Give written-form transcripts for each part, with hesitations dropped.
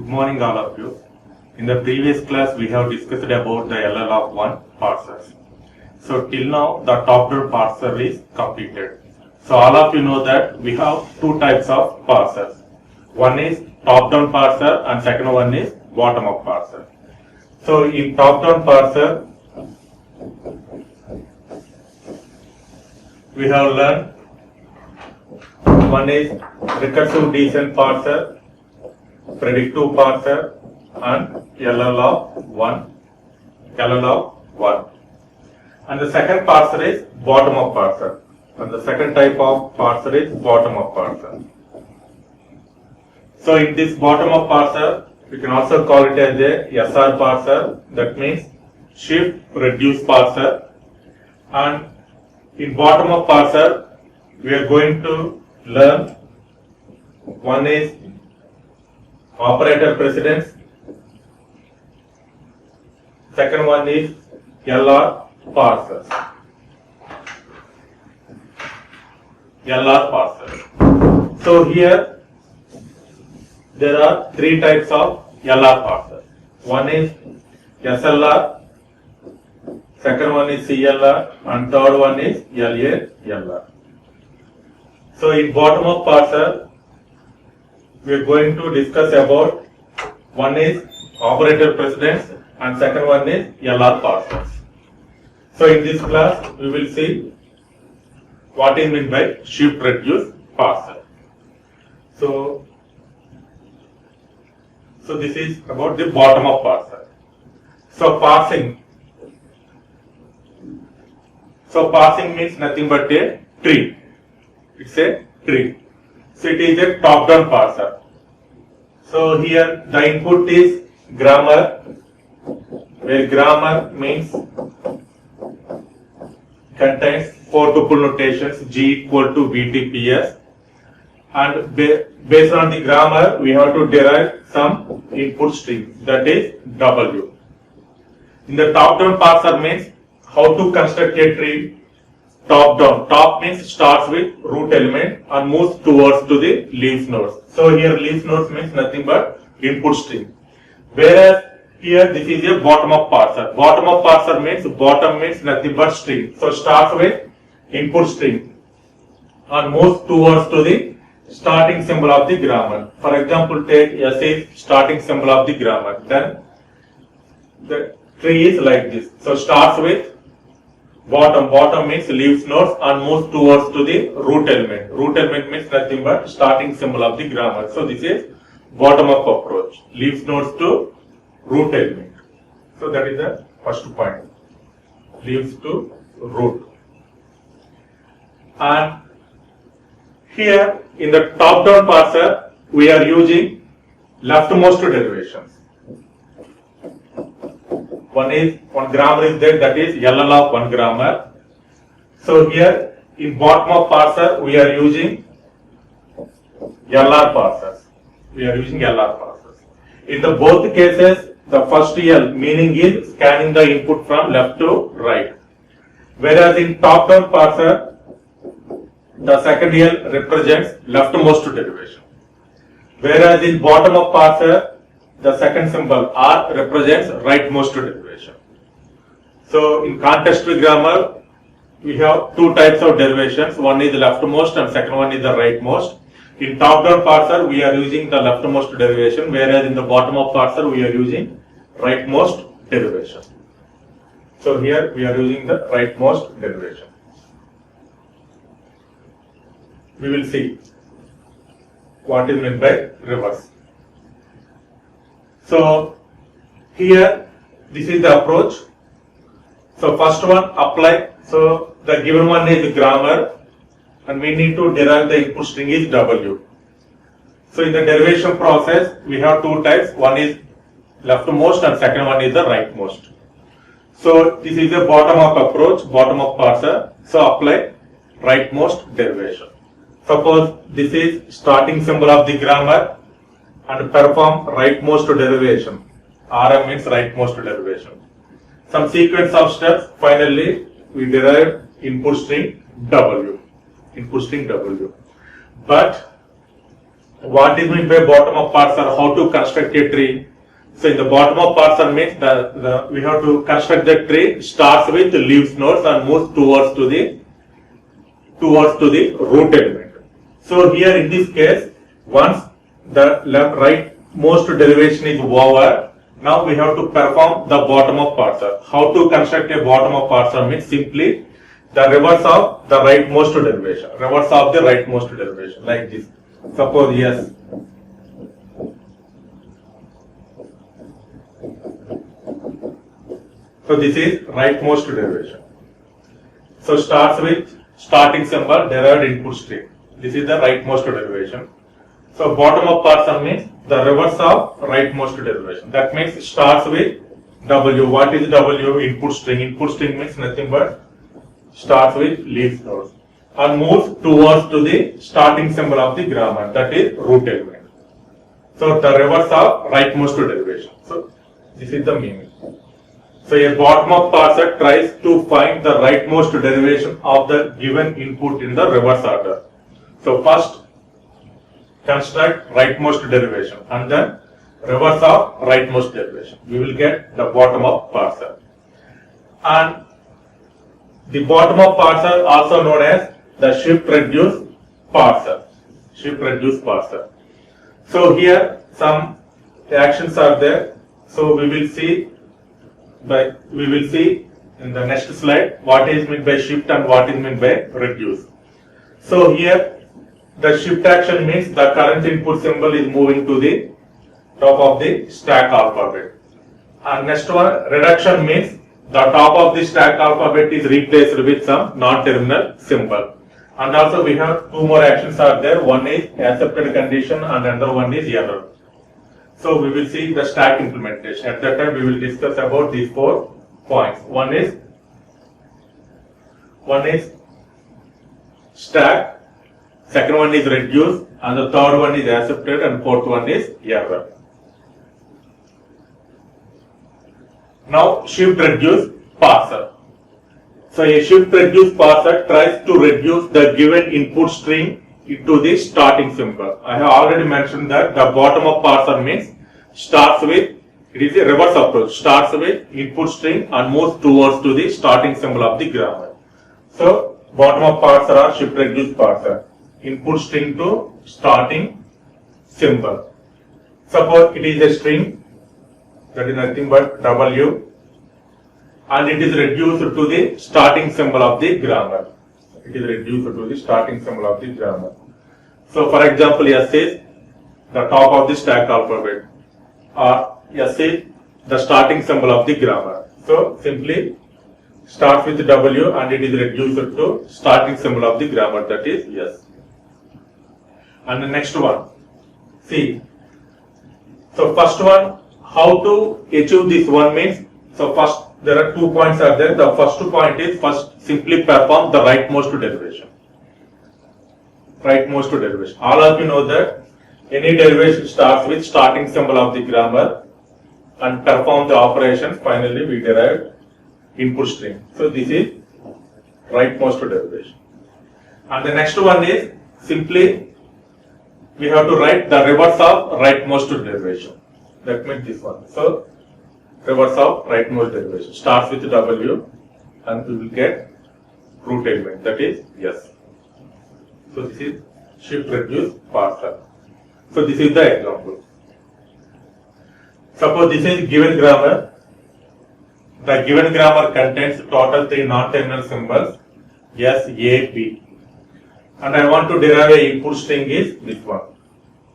Good morning all of you. In the previous class we have discussed about the LL of 1 parsers. So till now the top-down parser is completed. So all of you know that we have two types of parsers. One is top-down parser and second one is bottom-up parser. So in top-down parser we have learned one is recursive descent parser, predictive parser and LL of 1. And the second parser is bottom-up parser. And the second type of parser is bottom-up parser. So in this bottom-up parser, we can also call it as a SR parser. That means shift reduce parser. And in bottom-up parser, we are going to learn one is operator precedence, second one is LR parsers. So here there are three types of LR parsers. One is SLR, second one is CLR and third one is LR. So in bottom-up parser, we are going to discuss about one is operator precedence and second one is LR parsers. So in this class, we will see what is meant by shift reduce parser. So this is about the bottom-up parser. So parsing means nothing but a tree. It's a tree. So it is a top-down parser. So here the input is grammar, where grammar means contains four tuple notations G equal to VTPS, and based on the grammar we have to derive some input string, that is W. In the top-down parser means how to construct a tree. Top-down. Top means starts with root element and moves towards to the leaf nodes. So here leaf nodes means nothing but input string. Whereas here this is a bottom-up parser. Bottom-up parser means bottom means nothing but string. So starts with input string and moves towards to the starting symbol of the grammar. For example, take S is starting symbol of the grammar. Then the tree is like this. So starts with bottom means leaf nodes and moves towards to the root element. Root element means nothing but starting symbol of the grammar. So this is bottom-up approach. Leaf nodes to root element. So that is the first point. Leaves to root. And here in the top-down parser, we are using leftmost derivations. One grammar is there, that is LL of 1 grammar. So here in bottom-up parser we are using LR parsers. In the both cases, the first L meaning is scanning the input from left to right. Whereas in top-down parser, the second L represents leftmost derivation. Whereas in bottom-up parser, the second symbol R represents rightmost derivation. So in context-free grammar, we have two types of derivations. One is the leftmost and second one is the rightmost. In top-down parser, we are using the leftmost derivation, whereas in the bottom-up parser, we are using rightmost derivation. So here we are using the rightmost derivation. We will see what is meant by reverse. So here this is the approach. So first one apply. So the given one is grammar and we need to derive the input string is W. So in the derivation process we have two types. One is leftmost and second one is the rightmost. So this is a bottom-up approach, bottom-up parser. So apply rightmost derivation. Suppose this is starting symbol of the grammar and perform rightmost derivation. RM means rightmost derivation. Some sequence of steps, finally we derive input string W. But what is meant by bottom up parser, how to construct a tree. So in the bottom up parser means we have to construct the tree starts with leaves nodes and moves towards to the root element. So here in this case, once the rightmost derivation is over, now we have to perform the bottom up parser. How to construct a bottom up parser means simply the reverse of the rightmost derivation. Reverse of the rightmost derivation, like this. Suppose yes. So this is rightmost derivation. So starts with starting symbol derived input string. This is the rightmost derivation. So bottom up parser means the reverse of rightmost derivation. That means starts with W. What is W? Input string. Input string means nothing but starts with leaf nodes and moves towards to the starting symbol of the grammar, that is root element. So the reverse of rightmost derivation. So this is the meaning. So a bottom up parser tries to find the rightmost derivation of the given input in the reverse order. So first construct rightmost derivation and then reverse of rightmost derivation. We will get the bottom up parser. And the bottom up parser also known as the shift reduce parser. Shift reduce parser. So here some actions are there. So we will see in the next slide what is meant by shift and what is meant by reduce. So here the shift action means the current input symbol is moving to the top of the stack alphabet. And next one, reduction means the top of the stack alphabet is replaced with some non-terminal symbol. And also we have two more actions are there. One is accepted condition and another one is error. So we will see the stack implementation. At that time we will discuss about these 4 points. One is stack, second one is reduce, and the third one is accepted, and fourth one is error. Now shift reduce parser. So a shift reduce parser tries to reduce the given input string into the starting symbol. I have already mentioned that the bottom up parser means starts with, it is a reverse approach, starts with input string and moves towards to the starting symbol of the grammar. So bottom up parser or shift reduce parser, input string to starting symbol. Suppose it is a string that is nothing but W and it is reduced to the starting symbol of the grammar. It is reduced to the starting symbol of the grammar. So for example, S is the top of the stack alphabet, or S is the starting symbol of the grammar. So simply starts with W and it is reduced to starting symbol of the grammar, that is S. And the next one, C. So first one, how to achieve this one means, so first there are 2 points are there. The first point is first simply perform the rightmost derivation. Rightmost derivation. All of you know that any derivation starts with starting symbol of the grammar and perform the operations. Finally, we derive input string. So this is rightmost derivation. And the next one is simply we have to write the reverse of rightmost derivation. That means this one. So reverse of rightmost derivation starts with W and we will get root element, that is S. So this is shift reduce parser. So this is the example. Suppose this is given grammar. The given grammar contains total 3 non-terminal symbols S, A, B. And I want to derive a input string is this one.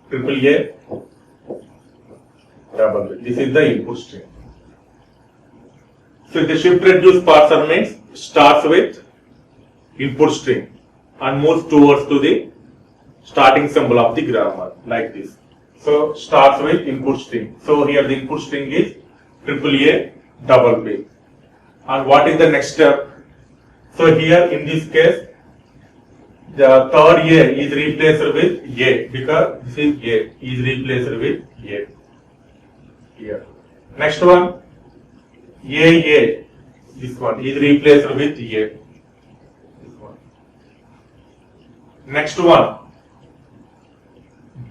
Triple A, double A. This is the input string. So the shift reduce parser means starts with input string and moves towards to the starting symbol of the grammar, like this. So starts with input string. So here the input string is triple A, double B. And what is the next step? So here in this case, the third A is replaced with A because this is A is replaced with A. Here. Next one, A, this one is replaced with A. This one. Next one,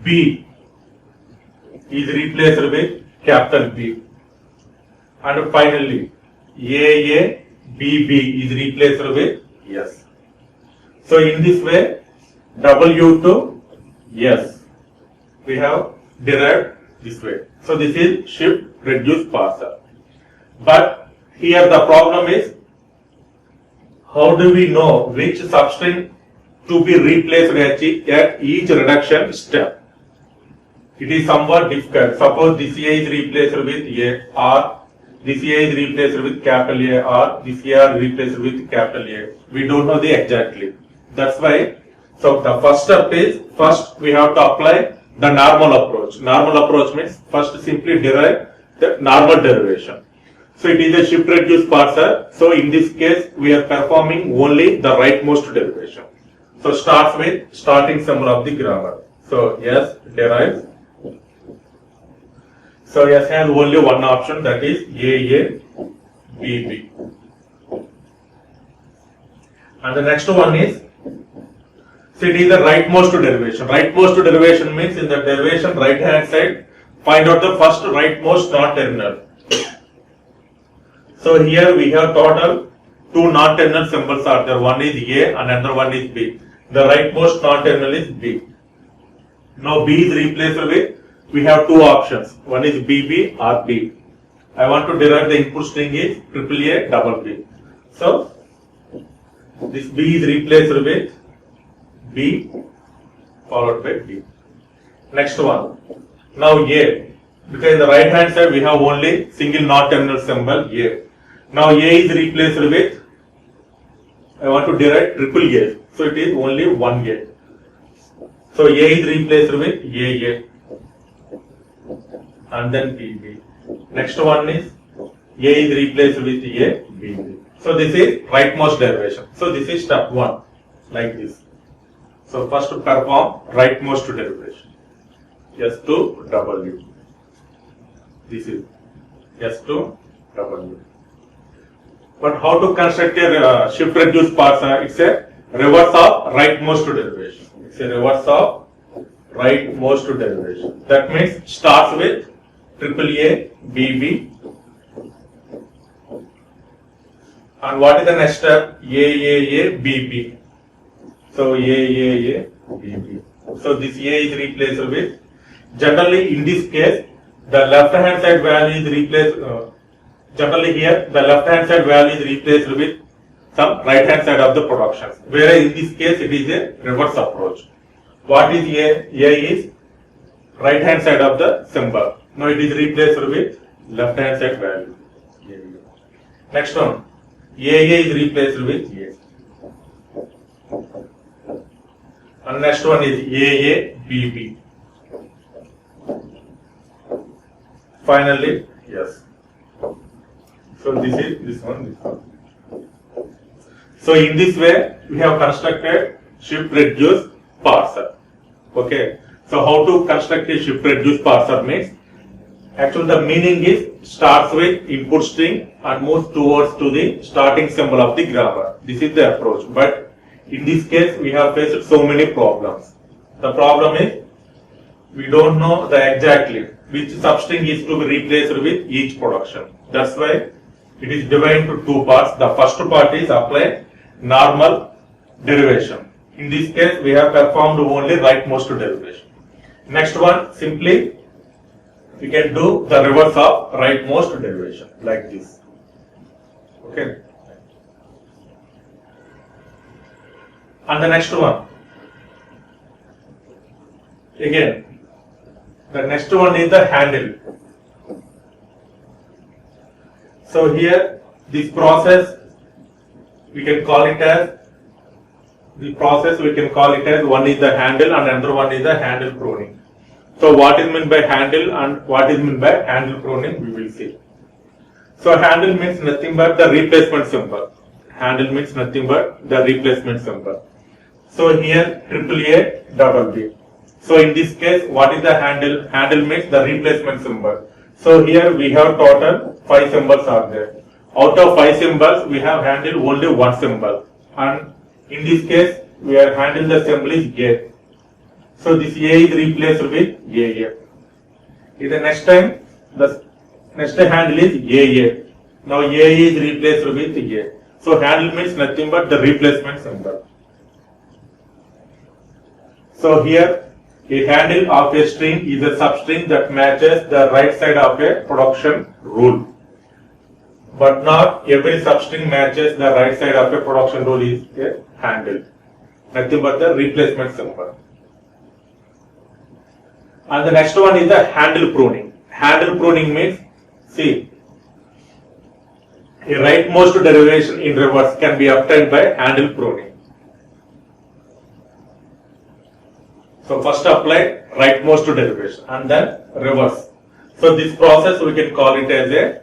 B is replaced with capital B. And finally, AA, BB is replaced with S. So in this way, W to S, we have derived this way. So this is shift reduce parser. But here the problem is, how do we know which substring to be replaced at each reduction step? It is somewhat difficult. Suppose this A is replaced with A, or this A is replaced with capital A, or this A is replaced with capital A. We don't know the exactly. That's why, so the first step is, first we have to apply the normal approach. Normal approach means first simply derive the normal derivation. So it is a shift reduce parser. So in this case, we are performing only the rightmost derivation. So starts with starting symbol of the grammar. So S derives. So S has only one option, that is AA, BB. And the next one is, so it is the rightmost derivation. Rightmost derivation means in the derivation right hand side, find out the first rightmost non-terminal. So here we have total two non-terminal symbols are there. One is A and another one is B. The rightmost non-terminal is B. Now B is replaced with, we have two options. One is BB or B. I want to derive the input string is AAA double B. So this B is replaced with B followed by B. Next one. Now A. Because in the right hand side we have only single non-terminal symbol A. Now A is replaced with, I want to derive triple A. So it is only one A. So A is replaced with AA. And then BB. Next one is A is replaced with A, BB. So this is rightmost derivation. So this is step 1, like this. So first perform rightmost derivation. S to W. This is S to W. But how to construct a shift reduce parser? It's a reverse of rightmost derivation. It's a reverse of rightmost derivation. That means starts with AAA, BB. And what is the next step? AAA, BB. So AAA, BB. So this A is replaced with, generally in this case, the left hand side value is replaced, generally here, the left hand side value is replaced with some right hand side of the production. Whereas in this case, it is a reverse approach. What is A? A is right hand side of the symbol. Now it is replaced with left hand side value. Next one. AA is replaced with A. And next one is AA, BB. Finally, yes. So this is this one. So in this way, we have constructed shift reduce parser. Okay. So how to construct a shift reduce parser means, actually the meaning is starts with input string and moves towards to the starting symbol of the grammar. This is the approach. But in this case, we have faced so many problems. The problem is, we don't know the exactly which substring is to be replaced with each production. That's why it is divided into two parts. The first part is apply normal derivation. In this case, we have performed only rightmost derivation. Next one, simply we can do the reverse of rightmost derivation like this. Okay. And the next one, again, the next one is the handle. So here, this process, we can call it as, one is the handle and another one is the handle pruning. So what is meant by handle and what is meant by handle pruning, we will see. So handle means nothing but the replacement symbol. Handle means nothing but the replacement symbol. So here AAA double B. So in this case, what is the handle? Handle means the replacement symbol. So here we have total 5 symbols are there. Out of 5 symbols, we have handled only one symbol. And in this case, we are handling the symbol is A. So this A is replaced with AA. In the next time, the next handle is AA. Now A is replaced with A. So handle means nothing but the replacement symbol. So here a handle of a string is a substring that matches the right side of a production rule. But not every substring matches the right side of a production rule is a handle. Nothing but the replacement symbol. And the next one is the handle pruning. Handle pruning means, see, a rightmost derivation in reverse can be obtained by handle pruning. So first apply rightmost derivation and then reverse. So this process we can call it as a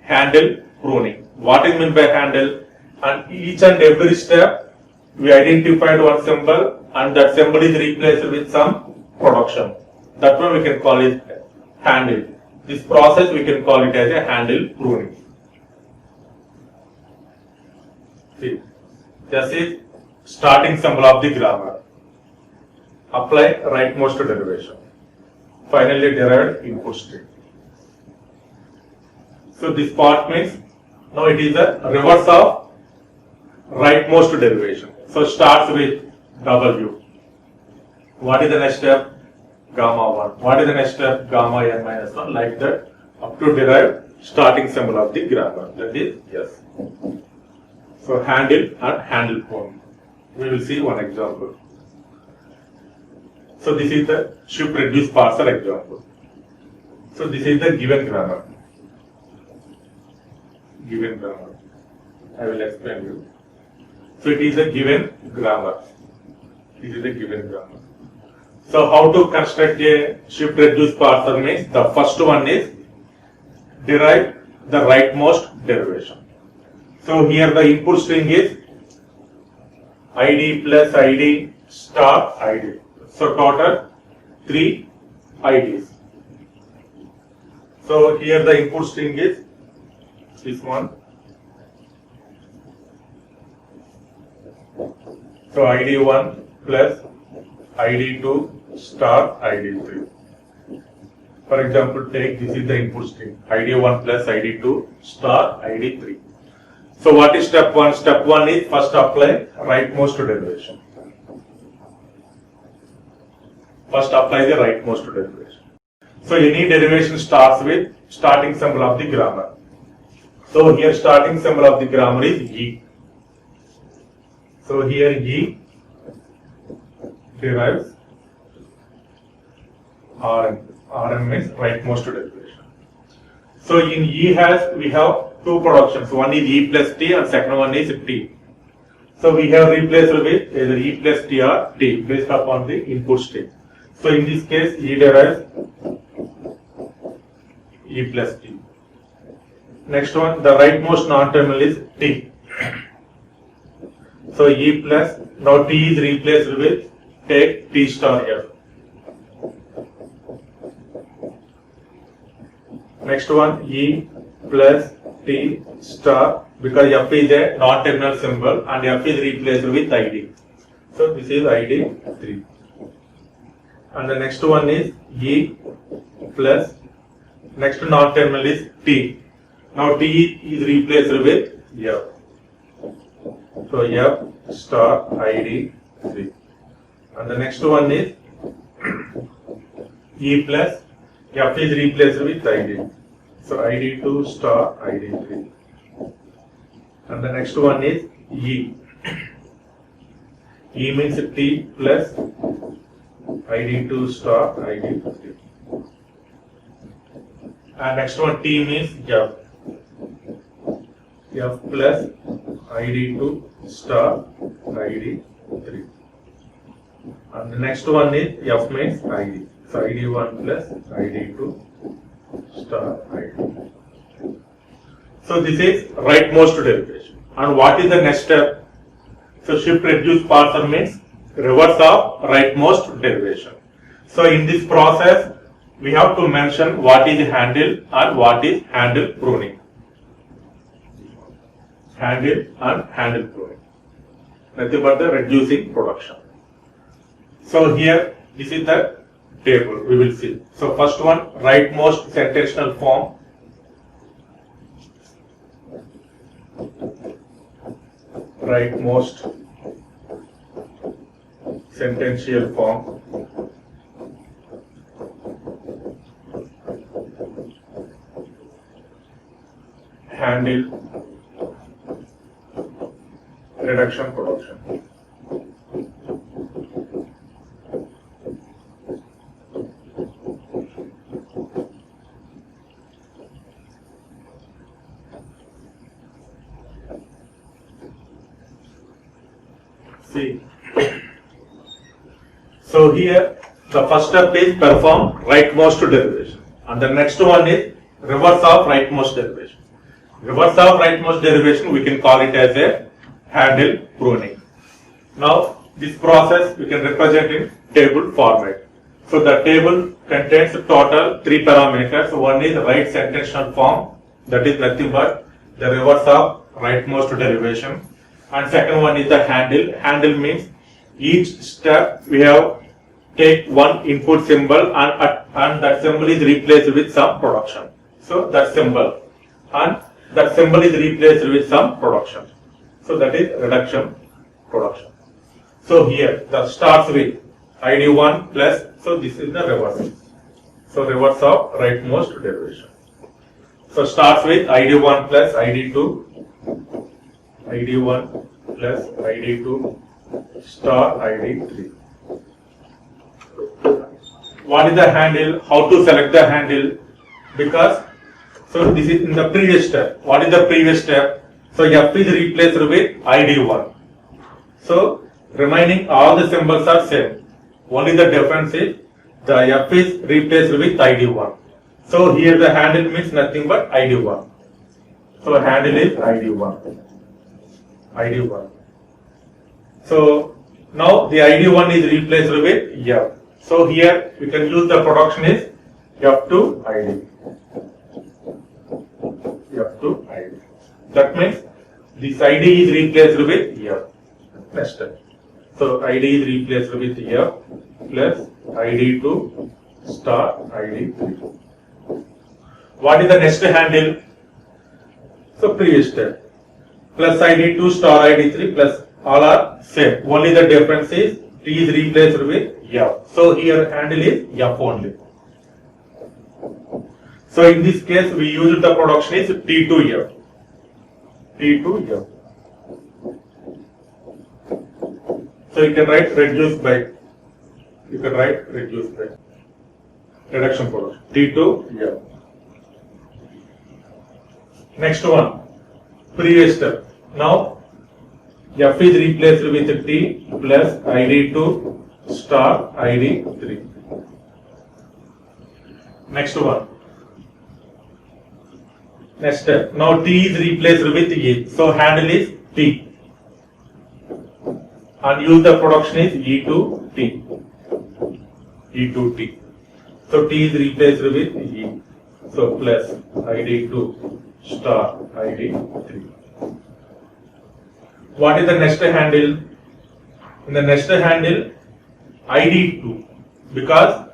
handle pruning. What is meant by handle? And each and every step we identified one symbol and that symbol is replaced with some production. That one we can call it handle. This process we can call it as a handle pruning. See, this is starting symbol of the grammar. Apply rightmost derivation. Finally derived input string. So this part means now it is the reverse of rightmost derivation. So starts with W. What is the next step? Gamma 1. What is the next step? Gamma n minus 1. Like that up to derive starting symbol of the grammar. That is yes. So handle and handle pruning. We will see one example. So this is the shift reduce parser example. So this is the given grammar. Given grammar. I will explain you. So it is a given grammar. This is a given grammar. So how to construct a shift reduce parser means the first one is derive the rightmost derivation. So here the input string is ID plus ID star ID. So total 3 IDs. So here the input string is this one. So ID 1 plus ID 2 star ID 3. For example, take this is the input string ID 1 plus ID 2 star ID 3. So what is step 1? Step 1 is first apply rightmost derivation. First apply the rightmost derivation. So any derivation starts with starting symbol of the grammar. So here starting symbol of the grammar is E. So here E derives Rm. Rm means rightmost derivation. So in E we have two productions. One is E plus T and second one is T. So we have replaced with either E plus T or T based upon the input string. So in this case E derives E plus T. Next one, the rightmost non-terminal is T. So E plus, now T is replaced with take T star F. Next one E plus T star, because F is a non-terminal symbol and F is replaced with ID. So this is ID 3. And the next one is E plus, next non-terminal is T. Now T is replaced with F. So F star ID 3. And the next one is E plus, F is replaced with ID. So ID 2 star ID 3. And the next one is E. E means T plus ID 2 star ID 3. And next one T means F. F plus ID 2 star ID 3. And the next one is F means ID. So ID 1 plus ID 2 star ID. So this is rightmost derivation. And what is the next step? So shift reduce parser means reverse of rightmost derivation. So in this process we have to mention what is handle and what is handle pruning. Handle and handle pruning. Nothing but the reducing production. So here This is the table we will see. So first one, rightmost sententional form. Rightmost sentential form. Handle reduction production. See, so here the first step is perform rightmost derivation, and the next one is reverse of rightmost derivation. Reverse of rightmost derivation we can call it as a handle pruning. Now this process we can represent in table format. So the table contains total 3 parameters. One is right sententional form, that is nothing but the reverse of rightmost derivation, and second one is the handle. Handle means each step we have take one input symbol and that symbol is replaced with some production. So that symbol and that symbol is replaced with some production. So that is reduction production. So here that starts with ID1 plus, so this is the reverse. So reverse of rightmost derivation. So starts with ID1 plus ID2, ID1 plus ID2 star ID3. What is the handle? How to select the handle? Because so this is in the previous step. What is the previous step? So F is replaced with ID1. So remaining all the symbols are same. Only the difference is the F is replaced with ID1. So here the handle means nothing but ID1. So handle is ID1. ID1. So now the ID1 is replaced with F. So here we can use the production is F2 ID. F2 ID. That means this ID is replaced with F. Next step. So ID is replaced with F plus ID2 star ID3. What is the next handle? So previous step. Plus ID2 star ID3 plus all are same. Only the difference is T is replaced with F. So here handle is F only. So in this case we use the production is T2F. T2F. So you can write reduce by. You can write reduce by. Reduction production. T2F. Next one. Previous step. Now F is replaced with T plus ID2 star ID3. Next one. Next step. Now T is replaced with E. So handle is T. And use the production is E2T. E2T. So T is replaced with E. So plus ID2 star ID3. What is the next handle? In the next handle, ID2, because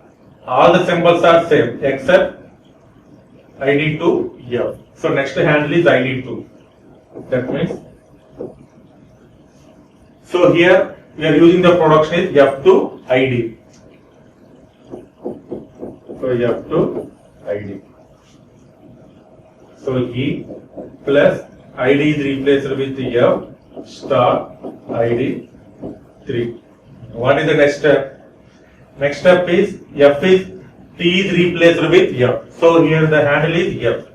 all the symbols are same except ID2F. So next handle is ID2. That means, so here we are using the production is F2 ID. So F2 ID. So E plus ID is replaced with F star ID3. What is the next step? Next step is F is T is replaced with F. So here the handle is F.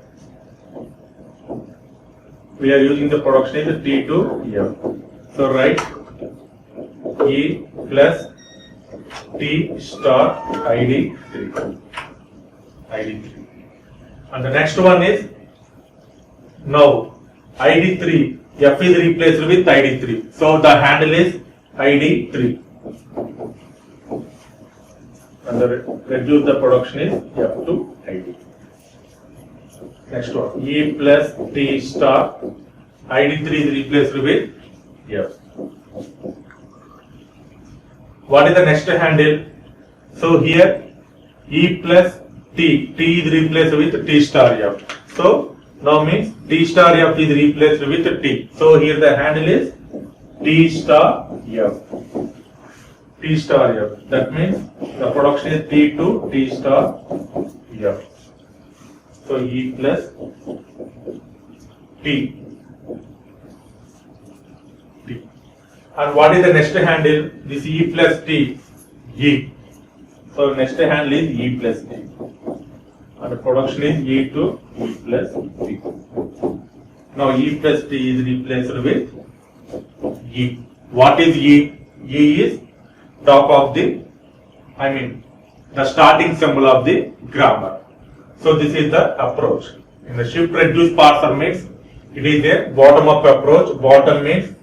We are using the production is T2F. So write E plus T star ID3. ID3. And the next one is now ID3. F is replaced with ID3. So the handle is ID3. And the reduce the production is F2 ID. Next one. E plus T star ID3 is replaced with F. What is the next handle? So here E plus T is replaced with T star F. So now means T star F is replaced with T. So here the handle is T star F. T star F. That means the production is T to T star F. So E plus T. And what is the next handle? This E plus T. E. So next handle is E plus T. And the production is E to E plus T. Now E plus T is replaced with E. What is E? E is top of the, the starting symbol of the grammar. So this is the approach. In the shift reduce parser mix, it is a bottom up approach. Bottom means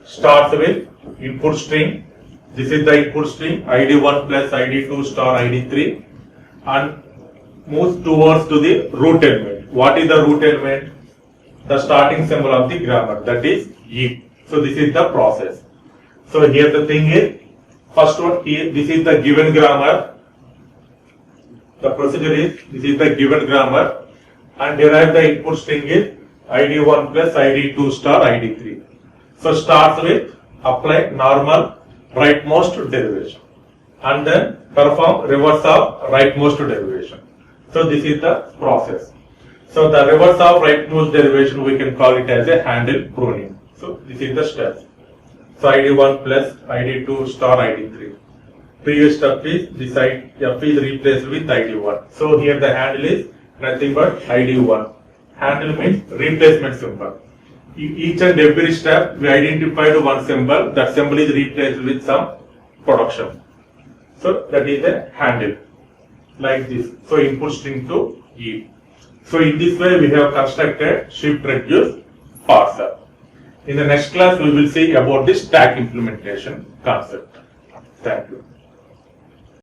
starts with input string. This is the input string ID1 plus ID2 star ID3 and moves towards to the root element. What is the root element? The starting symbol of the grammar, that is E. So this is the process. So here the thing is, first one here, this is the given grammar. The procedure is, this is the given grammar and derive the input string is ID1 plus ID2 star ID3. So starts with apply normal rightmost derivation and then perform reverse of rightmost derivation. So this is the process. So the reverse of rightmost derivation we can call it as a handle pruning. So this is the step. So ID1 plus ID2 star ID3. Previous step is this F is replaced with ID1. So here the handle is nothing but ID1. Handle means replacement symbol. Each and every step we identified one symbol. That symbol is replaced with some production. So that is a handle like this. So input string to E. So in this way we have constructed shift reduce parser. In the next class we will see about the stack implementation concept. Thank you.